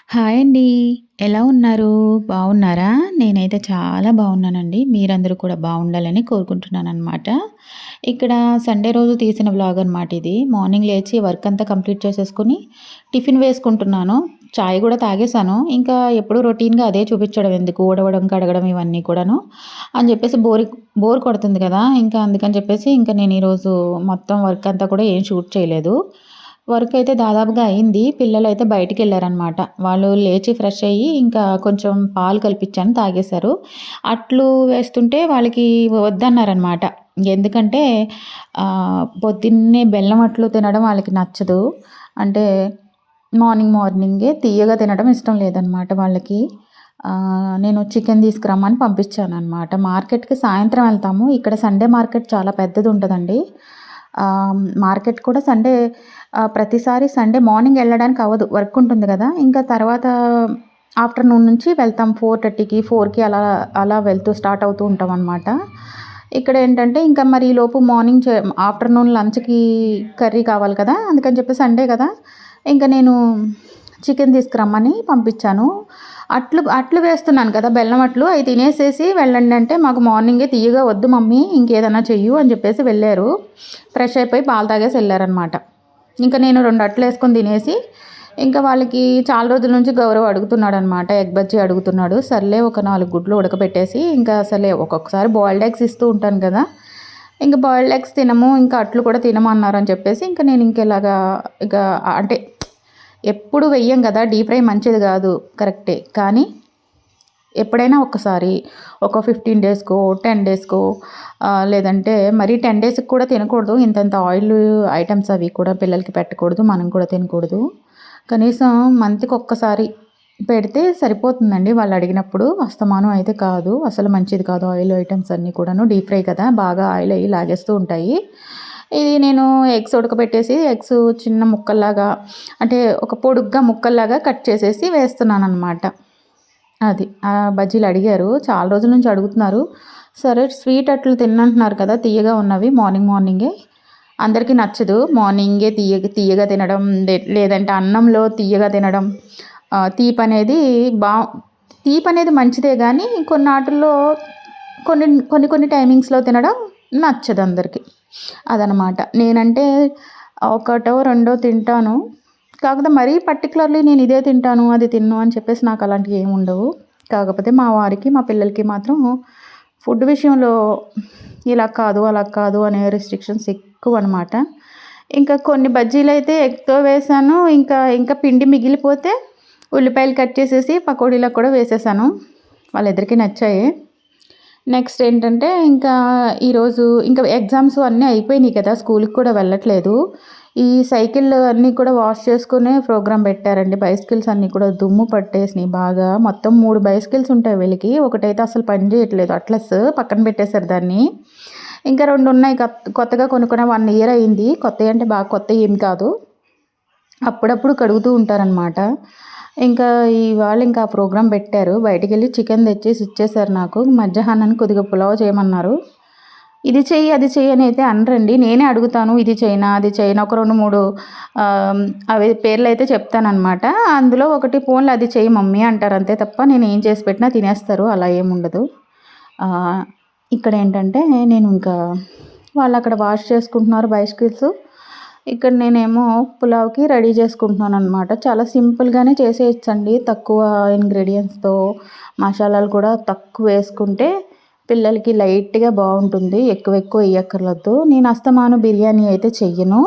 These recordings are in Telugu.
హాయ్ అండి. ఎలా ఉన్నారు? బాగున్నారా? నేనైతే చాలా బాగున్నానండి. మీరందరూ కూడా బాగుండాలని కోరుకుంటున్నాననమాట. ఇక్కడ సండే రోజు తీసిన వ్లాగ్ అనమాట ఇది. మార్నింగ్ లేచి వర్క్ అంతా కంప్లీట్ చేసేసుకొని టిఫిన్ వేసుకుంటున్నాను. చాయ్ గూడా తాగేసాను. ఇంకా ఎప్పుడు రొటీన్‌గా అదే చూపించడం ఎందుకు ఊడవడం, కడగడం ఇవన్నీ కూడాను అని చెప్పేసి బోర్ కొడుతుంది కదా! ఇంకా అందుకని చెప్పేసి ఇంకా నేను ఈరోజు మొత్తం వర్క్ అంతా కూడా ఏం షూట్ చేయలేదు. వర్క్ అయితే దాదాపుగా అయింది. పిల్లలైతే బయటికెళ్లారనమాట. వాళ్ళు లేచి ఫ్రెష్ అయ్యి ఇంకా కొంచెం పాలు కల్పించాను తాగేశారు. అట్లు వేస్తుంటే వాళ్ళకి వద్దన్నారనమాట. ఎందుకంటే పొద్దున్నే బెల్లం అట్లు తినడం వాళ్ళకి నచ్చదు. అంటే మార్నింగే తియ్యగా తినడం ఇష్టం లేదనమాట వాళ్ళకి. నేను చికెన్ తీసుకురమ్మని పంపించాననమాట. మార్కెట్‌కి సాయంత్రం వెళ్తాము. ఇక్కడ సండే మార్కెట్ చాలా పెద్దదుంటదండి. మార్కెట్ కూడా ప్రతిసారి సండే మార్నింగ్ వెళ్ళడానికి అవ్వదు. వర్క్ ఉంటుంది గదా! ఇంకా తర్వాత ఆఫ్టర్‌నూన్ నుంచి వెళ్తాం. 4:30కి, 4కి అలా అలా వెళ్తూ స్టార్ట్ అవుతూ ఉంటామనమాట. ఇక్కడేంటంటే ఇంకా మరి ఈలోపు మార్నింగ్ ఆఫ్టర్‌నూన్ లంచ్‌కి కర్రీ కావాలి కదా! అందుకని చెప్పి సండే కదా! ఇంక నేను చికెన్ తీసుకురమ్మని పంపించాను. అట్లు వేస్తున్నాను కదా! బెల్లం అట్లు అయి తినేసేసి వెళ్ళండి అంటే, మాకు మార్నింగే తియ్యగా వద్దు మమ్మీ ఇంకేదన్నా చెయ్యు అని చెప్పేసి వెళ్ళారు. ఫ్రెష్ అయిపోయి పాలు తాగేసి ఎళ్లారనమాట. ఇంక నేను 2 అట్లేసుకొని తినేసి, ఇంకా వాళ్ళకి చాలా రోజుల నుంచి గౌరవ్ అడుగుతున్నాడనమాట. ఎగ్ బజ్జీ అడుగుతున్నాడు. సర్లే ఒక 4 గుడ్లు ఉడకబెట్టేసి, ఇంకా అసలే ఒక్కొక్కసారి బాయిల్డ్ ఎగ్స్ ఇస్తూ ఉంటాను కదా! ఇంక బాయిల్డ్ ఎగ్స్ తినము, ఇంకా అట్లు కూడా తినమన్నారని చెప్పేసి, ఇంక నేను ఇంకిలాగా ఇక అంటే ఎప్పుడు వెయ్యం కదా! డీప్ ఫ్రై మంచిది కాదు కరెక్టే. కానీ ఎప్పుడైనా ఒక్కసారి ఒక 15 డేస్‌కో, 10 డేస్‌కో లేదంటే మరీ 10 డేస్‌కి కూడా తినకూడదు. ఇంతంత ఆయిల్ ఐటెమ్స్ అవి కూడా పిల్లలకి పెట్టకూడదు. మనం కూడా తినకూడదు. కనీసం మంత్‌కి ఒక్కసారి పెడితే సరిపోతుందండి వాళ్ళు అడిగినప్పుడు. అస్తమానం అయితే కాదు. అసలు మంచిది కాదు ఆయిల్ ఐటెమ్స్ అన్నీ కూడాను. డీప్ ఫ్రై కదా! బాగా ఆయిల్ అయ్యి లాగేస్తూ ఉంటాయి. ఇది నేను ఎగ్స్ ఉడకబెట్టేసి ఎగ్స్ చిన్న ముక్కల్లాగా అంటే ఒక పొడుగ్గా ముక్కల్లాగా కట్ చేసేసి వేస్తున్నాననమాట. అది. బజ్జీలు అడిగారు. చాలా రోజుల నుంచి అడుగుతున్నారు. సరే స్వీట్ అట్లు తినంటున్నారు కదా! తియ్యగా ఉన్నవి మార్నింగే. అందరికీ నచ్చదు. మార్నింగే తియ్యగా తినడం లేదంటే అన్నంలో తియ్యగా తినడం. తీపనేది బా తీపనేది మంచిదే గానీ కొన్నాటిల్లో కొన్ని టైమింగ్స్‌లో తినడం నచ్చదందరికి. అదనమాట. నేనంటే ఒకటో, రెండో తింటాను. కాకపోతే మరీ పర్టిక్యులర్‌లీ నేను ఇదే తింటాను, అది తినను అని చెప్పేసి నాకు అలాంటివి ఏమి ఉండవు. కాకపోతే మా వారికి, మా పిల్లలకి మాత్రం ఫుడ్ విషయంలో ఇలా కాదు, అలా కాదు అనే రిస్ట్రిక్షన్స్ ఎక్కువనమాట. ఇంకా కొన్ని బజ్జీలైతే ఎగ్‌తో వేశాను. ఇంకా పిండి మిగిలిపోతే ఉల్లిపాయలు కట్ చేసేసి పకోడీలకు కూడా వేసేసాను. వాళ్ళిద్దరికీ నచ్చాయి. నెక్స్ట్ ఏంటంటే ఈరోజు ఎగ్జామ్స్ అన్నీ అయిపోయినాయి కదా! స్కూలుకి కూడా వెళ్ళట్లేదు. ఈ సైకిల్ అన్నీ కూడా వాష్ చేసుకునే ప్రోగ్రామ్ పెట్టారండి. బైసికిల్స్ అన్నీ కూడా దుమ్ము పట్టేసినాయి బాగా. మొత్తం 3 బైసికిల్స్ ఉంటాయి వీళ్ళకి. ఒకటైతే అసలు పని చేయట్లేదు అట్లస్ పక్కన పెట్టేశారు దాన్ని. ఇంకా 2 ఉన్నాయి కొత్తగా కొనుక్కున్న 1 ఇయర్ అయింది. కొత్తయి అంటే బాగా కొత్తయి ఏమి కాదు. అప్పుడప్పుడు కడుగుతూ ఉంటారనమాట. ఇవాళ ఆ ప్రోగ్రామ్ పెట్టారు. బయటికెళ్ళి చికెన్ తెచ్చేసి ఇచ్చేశారు నాకు. మధ్యాహ్నానికి కొద్దిగా పులావ్ చేయమన్నారు. ఇది చెయ్యి, అది చెయ్యి అని అయితే అనరండి. నేనే అడుగుతాను. ఇది చేయనా, అది చేయనా ఒక 2, 3 అవి పేర్లయితే చెప్తాననమాట. అందులో ఒకటి పోన్లే అది చెయ్యి మమ్మీ అంటారు అంతే తప్ప నేను ఏం చేసి పెట్టినా తినేస్తారు. అలా ఏముండదు. ఇక్కడేంటంటే వాళ్ళక్కడ వాష్ చేసుకుంటున్నారు బైసికిల్స్. ఇక్కడ నేనేమో పులావ్‌కి రెడీ చేసుకుంటున్నాననమాట. చాలా సింపుల్‌గానే చేసేయొచ్చండి. తక్కువ ఇంగ్రీడియెంట్స్‌తో మసాలాలు కూడా తక్కువ వేసుకుంటే పిల్లలకి లైట్‌గా బాగుంటుంది. ఎక్కువ ఎయ్యక్కర్లేదు. నేను అస్తమానం బిర్యానీ అయితే చెయ్యను.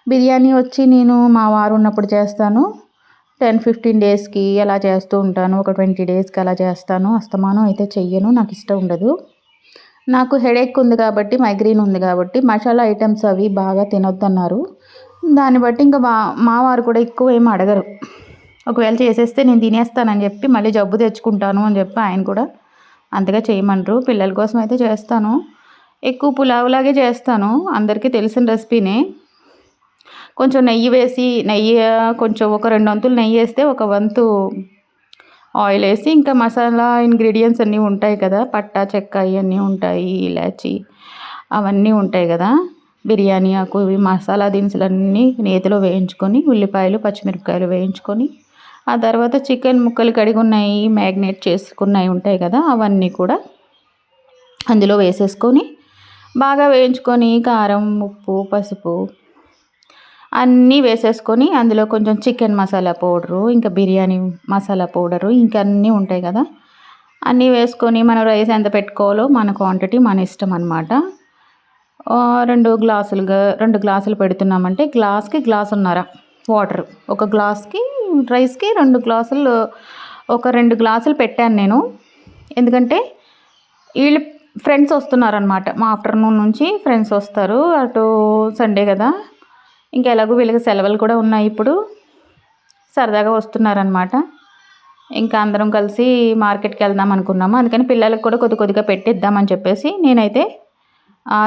బిర్యానీ వచ్చి నేను మా వారు ఉన్నప్పుడు చేస్తాను. 10, 15 డేస్‌కి అలా చేస్తూ ఉంటాను. ఒక 20 డేస్‌కి అలా చేస్తాను. అస్తమానం అయితే చెయ్యను. నాకు ఇష్టం ఉండదు. నాకు హెడేక్ ఉంది కాబట్టి, మైగ్రేన్ ఉంది కాబట్టి మసాలా ఐటెమ్స్ అవి బాగా తినొద్దన్నారు. దాన్ని బట్టి మా వారు కూడా ఎక్కువ ఏమి అడగరు. ఒకవేళ చేసేస్తే నేను తినేస్తానని చెప్పి మళ్ళీ జబ్బు తెచ్చుకుంటాను అని చెప్పి ఆయన కూడా అంతగా చేయమనరు. పిల్లల కోసం అయితే చేస్తాను. ఎక్కువ పులావ్‌లాగే చేస్తాను. అందరికీ తెలిసిన రెసిపీనే. కొంచెం నెయ్యి కొంచెం ఒక 2 వంతులు నెయ్యేస్తే ఒక వంతు ఆయిల్ వేసి ఇంకా మసాలా ఇంగ్రీడియెంట్స్ అన్నీ ఉంటాయి కదా! పట్టా, చెక్క ఇవన్నీ ఉంటాయి. ఇలాచి అవన్నీ ఉంటాయి కదా! బిర్యానీ ఆకు ఇవి మసాలా దినుసులన్నీ నేతిలో వేయించుకొని ఉల్లిపాయలు, పచ్చిమిరపకాయలు వేయించుకొని ఆ తర్వాత చికెన్ ముక్కలు కడిగున్నాయి, మ్యాగ్నేట్ చేసుకున్నయి ఉంటాయి కదా, అవన్నీ కూడా అందులో వేసేసుకొని బాగా వేయించుకొని కారం, ఉప్పు, పసుపు అన్నీ వేసేసుకొని అందులో కొంచెం చికెన్ మసాలా పౌడరు, ఇంకా బిర్యానీ మసాలా పౌడరు, ఇంకా అన్నీ ఉంటాయి కదా, అన్నీ వేసుకొని మనం రైస్ ఎంత పెట్టుకోవాలో మన క్వాంటిటీ మన ఇష్టం అనమాట. 2 గ్లాసులు పెడుతున్నామంటే గ్లాస్కి గ్లాసున్నర వాటర్, ఒక గ్లాస్కి రైస్కి 2 గ్లాసులు, ఒక 2 గ్లాసులు పెట్టాను నేను. ఎందుకంటే వీళ్ళు ఫ్రెండ్స్ వస్తున్నారనమాట, మా ఆఫ్టర్నూన్ నుంచి ఫ్రెండ్స్ వస్తారు. అటు సండే కదా, ఇంకా ఎలాగో వీళ్ళకి సెలవులు కూడా ఉన్నాయి ఇప్పుడు, సరదాగా వస్తున్నారనమాట. ఇంకా అందరం కలిసి మార్కెట్కి వెళ్దాం అనుకున్నాము. అందుకని పిల్లలకు కూడా కొద్దిగా పెట్టిద్దామని చెప్పేసి నేనైతే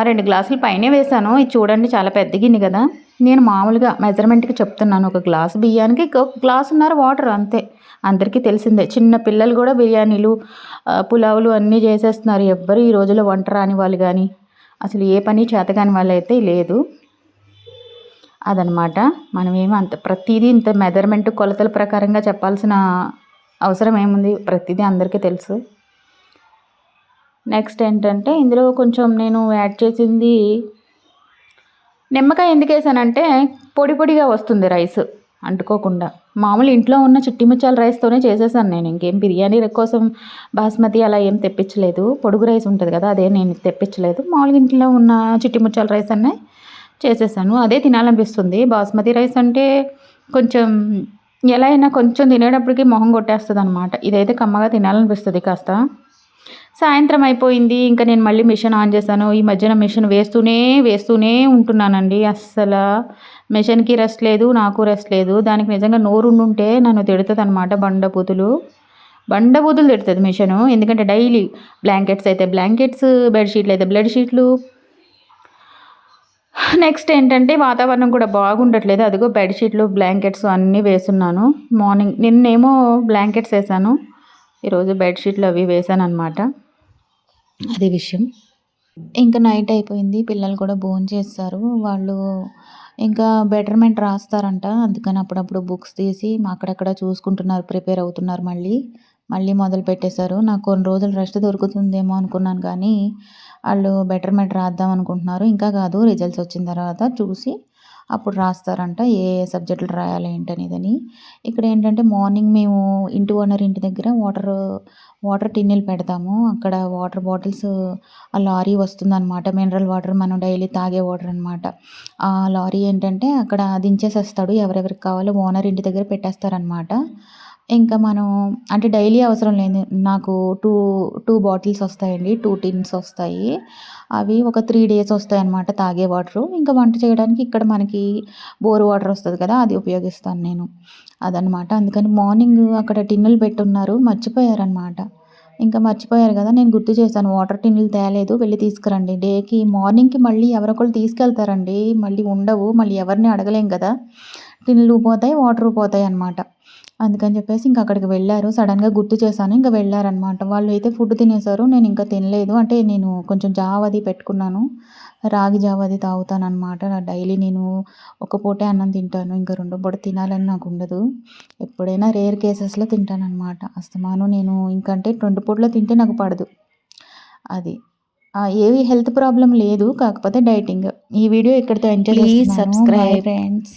2 గ్లాసులు పైనే వేశాను. ఇది చూడండి చాలా పెద్ద గిన్నె కదా, నేను మామూలుగా మెజర్మెంట్కి చెప్తున్నాను. ఒక గ్లాసు బియ్యానికి ఒక గ్లాసున్నర వాటర్ అంతే. అందరికీ తెలిసిందే, చిన్న పిల్లలు కూడా బిర్యానీలు, పులావులు అన్నీ చేసేస్తున్నారు. ఎవ్వరు ఈ రోజుల్లో వంట రాని వాళ్ళు కానీ, అసలు ఏ పని చేతకాని వాళ్ళు అయితే లేదు. అదనమాట. మనమేమి అంత ప్రతిదీ ఇంత మెజర్మెంట్ కొలతల ప్రకారంగా చెప్పాల్సిన అవసరం ఏముంది, ప్రతిదీ అందరికీ తెలుసు. నెక్స్ట్ ఏంటంటే ఇందులో కొంచెం నేను యాడ్ చేసింది నిమ్మకాయ. ఎందుకు వేసానంటే పొడి పొడిగా వస్తుంది రైస్, అంటుకోకుండా. మామూలు ఇంట్లో ఉన్న చిట్టి ముత్యాల రైస్తోనే చేసేసాను నేను. ఇంకేం బిర్యానీ కోసం బాస్మతి అలా ఏం తెప్పించలేదు. పొడుగు రైస్ ఉంటుంది కదా, అదే నేను తెప్పించలేదు. మామూలుగా ఇంట్లో ఉన్న చిట్టి ముత్యాల రైస్ అనే చేసేసాను. అదే తినాలనిపిస్తుంది. బాస్మతి రైస్ అంటే కొంచెం ఎలా అయినా కొంచెం తినేటప్పటికి మొహం కొట్టేస్తుంది అనమాట. ఇదైతే కమ్మగా తినాలనిపిస్తుంది కాస్త. సాయంత్రం అయిపోయింది, ఇంకా నేను మళ్ళీ మిషన్ ఆన్ చేశాను. ఈ మధ్యన మిషన్ వేస్తూనే ఉంటున్నానండి. అస్సలు మిషన్కి రెస్ట్ లేదు, నాకు రెస్ట్ లేదు. దానికి నిజంగా నోరుండుంటే నన్ను తిడుతుంది అనమాట, బండబూతులు తిడుతుంది మిషను. ఎందుకంటే డైలీ బ్లాంకెట్స్ అయితే బ్లాంకెట్స్, బెడ్షీట్లు అయితే బెడ్షీట్లు. నెక్స్ట్ ఏంటంటే వాతావరణం కూడా బాగుండట్లేదు. అదిగో బెడ్షీట్లు, బ్లాంకెట్స్ అన్నీ వేసున్నాను. నిన్నేమో బ్లాంకెట్స్ వేసాను, ఈరోజు బెడ్షీట్లు అవి వేసాను అనమాట. అది విషయం. ఇంకా నైట్ అయిపోయింది, పిల్లలు కూడా భోంచేస్తారు. వాళ్ళు ఇంకా బెటర్మెంట్ రాస్తారంట. అందుకని అప్పుడప్పుడు బుక్స్ తీసి అక్కడక్కడ చూసుకుంటున్నారు, ప్రిపేర్ అవుతున్నారు. మళ్ళీ మొదలు పెట్టేశారు. నాకు కొన్ని రోజులు రెస్ట్ దొరుకుతుందేమో అనుకున్నాను, కానీ వాళ్ళు బెటర్మెంట్ రాద్దాం అనుకుంటున్నారు. ఇంకా కాదు, రిజల్ట్స్ వచ్చిన తర్వాత చూసి అప్పుడు రాస్తారంట ఏ సబ్జెక్టులు రాయాలి ఏంటనేదని. ఇక్కడ ఏంటంటే మార్నింగ్ మేము ఇంటి ఓనర్ ఇంటి దగ్గర వాటర్ టిన్నులు పెడతాము. అక్కడ వాటర్ బాటిల్స్ ఆ లారీ వస్తుందన్నమాట. మినరల్ వాటర్ మనం డైలీ తాగే వాటర్ అనమాట. ఆ లారీ ఏంటంటే అక్కడ దించేసేస్తాడు, ఎవరెవరికి కావాలో ఓనర్ ఇంటి దగ్గర పెట్టేస్తారనమాట. ఇంకా మనం అంటే డైలీ అవసరం లేదు. నాకు టూ బాటిల్స్ వస్తాయండి, 2 టిన్స్ వస్తాయి. అవి ఒక 3 డేస్ వస్తాయన్నమాట తాగే వాటరు. ఇంకా వంట చేయడానికి ఇక్కడ మనకి బోర్ వాటర్ వస్తుంది కదా, అది ఉపయోగిస్తాను నేను. అదనమాట. అందుకని మార్నింగ్ అక్కడ టిన్నులు పెట్టున్నారు, మర్చిపోయారనమాట. ఇంకా మర్చిపోయారు కదా, నేను గుర్తు చేశాను, వాటర్ టిన్నులు తేలేదు, వెళ్ళి తీసుకురండి. డేకి మార్నింగ్కి మళ్ళీ ఎవరొకళ్ళు తీసుకెళ్తారండి, మళ్ళీ ఉండవు, మళ్ళీ ఎవరిని అడగలేం కదా. టిన్నులు పోతాయి, వాటర్ పోతాయి అనమాట. అందుకని చెప్పేసి ఇంకా అక్కడికి వెళ్ళారు. సడన్గా గుర్తు చేశాను, ఇంకా వెళ్ళారనమాట. వాళ్ళు అయితే ఫుడ్ తినేశారు, నేను ఇంకా తినలేదు. అంటే నేను కొంచెం జావ అది పెట్టుకున్నాను, రాగి జావ అది తాగుతానమాట. డైలీ నేను ఒక పూటే అన్నం తింటాను, ఇంకా 2 పూట తినాలని నాకు ఉండదు. ఎప్పుడైనా రేర్ కేసెస్లో తింటానమాట. అస్తమాను నేను ఇంకంటే 2 పూటలో తింటే నాకు పడదు. అది ఏవి హెల్త్ ప్రాబ్లం లేదు, కాకపోతే డైటింగ్. ఈ వీడియో ఇక్కడితో ఎండ్ చేసేస్తున్నాను. Please subscribe. Bye friends.